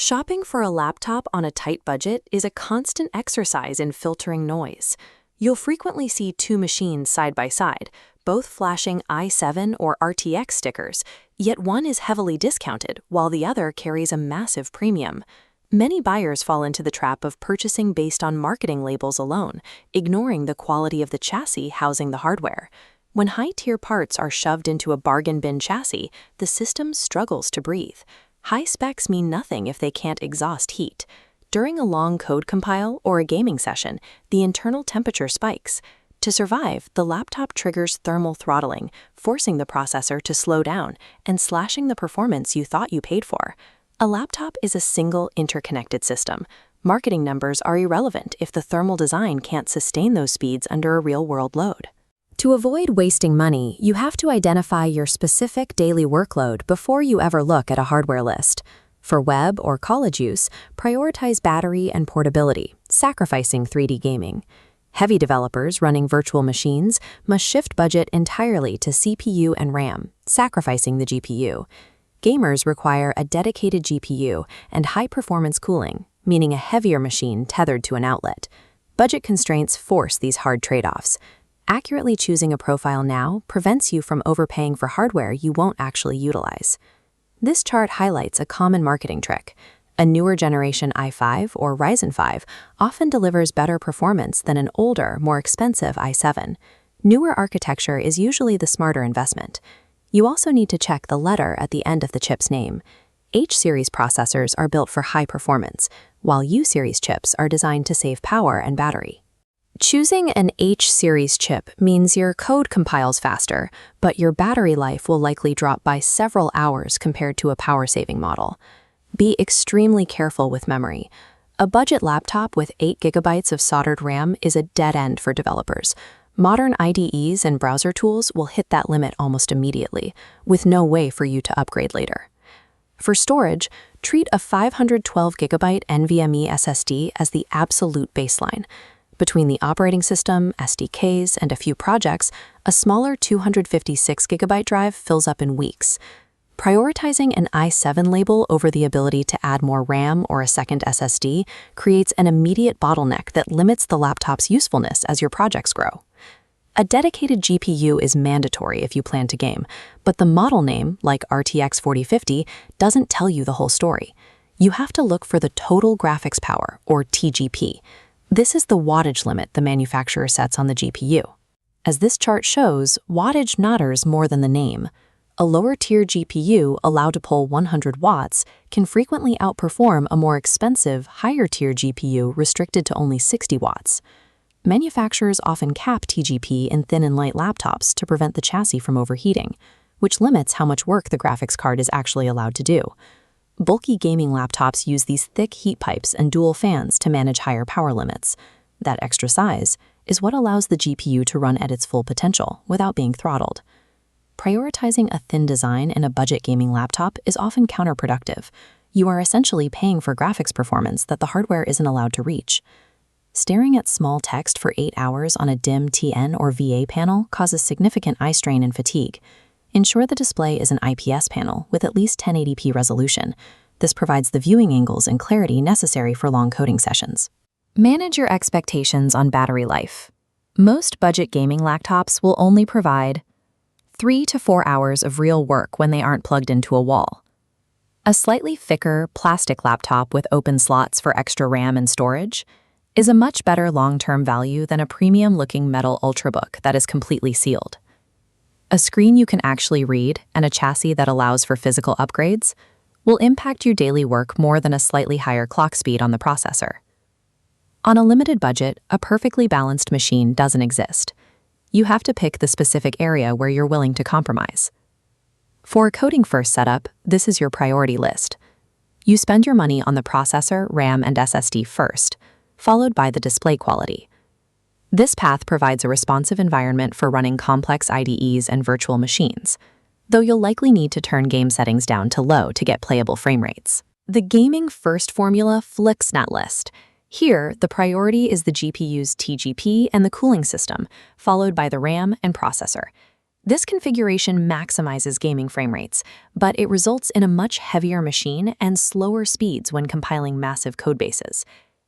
Shopping for a laptop on a tight budget is a constant exercise in filtering noise. You'll frequently see two machines side by side, both flashing i7 or RTX stickers, yet one is heavily discounted while the other carries a massive premium. Many buyers fall into the trap of purchasing based on marketing labels alone, ignoring the quality of the chassis housing the hardware. When high-tier parts are shoved into a bargain bin chassis, the system struggles to breathe. High specs mean nothing if they can't exhaust heat. During a long code compile or a gaming session, the internal temperature spikes. To survive, the laptop triggers thermal throttling, forcing the processor to slow down and slashing the performance you thought you paid for. A laptop is a single interconnected system. Marketing numbers are irrelevant if the thermal design can't sustain those speeds under a real-world load. To avoid wasting money, you have to identify your specific daily workload before you ever look at a hardware list. For web or college use, prioritize battery and portability, sacrificing 3D gaming. Heavy developers running virtual machines must shift budget entirely to CPU and RAM, sacrificing the GPU. Gamers require a dedicated GPU and high-performance cooling, meaning a heavier machine tethered to an outlet. Budget constraints force these hard trade-offs. Accurately choosing a profile now prevents you from overpaying for hardware you won't actually utilize. This chart highlights a common marketing trick. A newer generation i5 or Ryzen 5 often delivers better performance than an older, more expensive i7. Newer architecture is usually the smarter investment. You also need to check the letter at the end of the chip's name. H-series processors are built for high performance, while U-series chips are designed to save power and battery. Choosing an H-series chip means your code compiles faster, but your battery life will likely drop by several hours compared to a power-saving model. Be extremely careful with memory. A budget laptop with 8 GB of soldered RAM is a dead end for developers. Modern IDEs and browser tools will hit that limit almost immediately, with no way for you to upgrade later. For storage, treat a 512 GB NVMe SSD as the absolute baseline. Between the operating system, SDKs, and a few projects, a smaller 256 GB drive fills up in weeks. Prioritizing an i7 label over the ability to add more RAM or a second SSD creates an immediate bottleneck that limits the laptop's usefulness as your projects grow. A dedicated GPU is mandatory if you plan to game, but the model name, like RTX 4050, doesn't tell you the whole story. You have to look for the total graphics power, or TGP. This is the wattage limit the manufacturer sets on the GPU. As this chart shows, wattage matters more than the name. A lower-tier GPU allowed to pull 100 watts can frequently outperform a more expensive, higher-tier GPU restricted to only 60 watts. Manufacturers often cap TGP in thin and light laptops to prevent the chassis from overheating, which limits how much work the graphics card is actually allowed to do. Bulky gaming laptops use these thick heat pipes and dual fans to manage higher power limits. That extra size is what allows the GPU to run at its full potential without being throttled. Prioritizing a thin design in a budget gaming laptop is often counterproductive. You are essentially paying for graphics performance that the hardware isn't allowed to reach. Staring at small text for 8 hours on a dim TN or VA panel causes significant eye strain and fatigue. Ensure the display is an IPS panel with at least 1080p resolution. This provides the viewing angles and clarity necessary for long coding sessions. Manage your expectations on battery life. Most budget gaming laptops will only provide 3 to 4 hours of real work when they aren't plugged into a wall. A slightly thicker plastic laptop with open slots for extra RAM and storage is a much better long-term value than a premium-looking metal Ultrabook that is completely sealed. A screen you can actually read and a chassis that allows for physical upgrades will impact your daily work more than a slightly higher clock speed on the processor. On a limited budget, a perfectly balanced machine doesn't exist. You have to pick the specific area where you're willing to compromise. For a coding-first setup, this is your priority list. You spend your money on the processor, RAM, and SSD first, followed by the display quality. This path provides a responsive environment for running complex IDEs and virtual machines, though you'll likely need to turn game settings down to low to get playable frame rates. The gaming first formula flicks that list. Here, the priority is the GPU's TGP and the cooling system, followed by the RAM and processor. This configuration maximizes gaming frame rates, but it results in a much heavier machine and slower speeds when compiling massive codebases.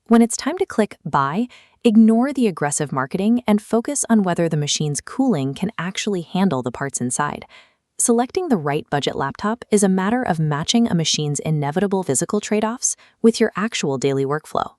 When it's time to click Buy, ignore the aggressive marketing and focus on whether the machine's cooling can actually handle the parts inside. Selecting the right budget laptop is a matter of matching a machine's inevitable physical trade-offs with your actual daily workflow.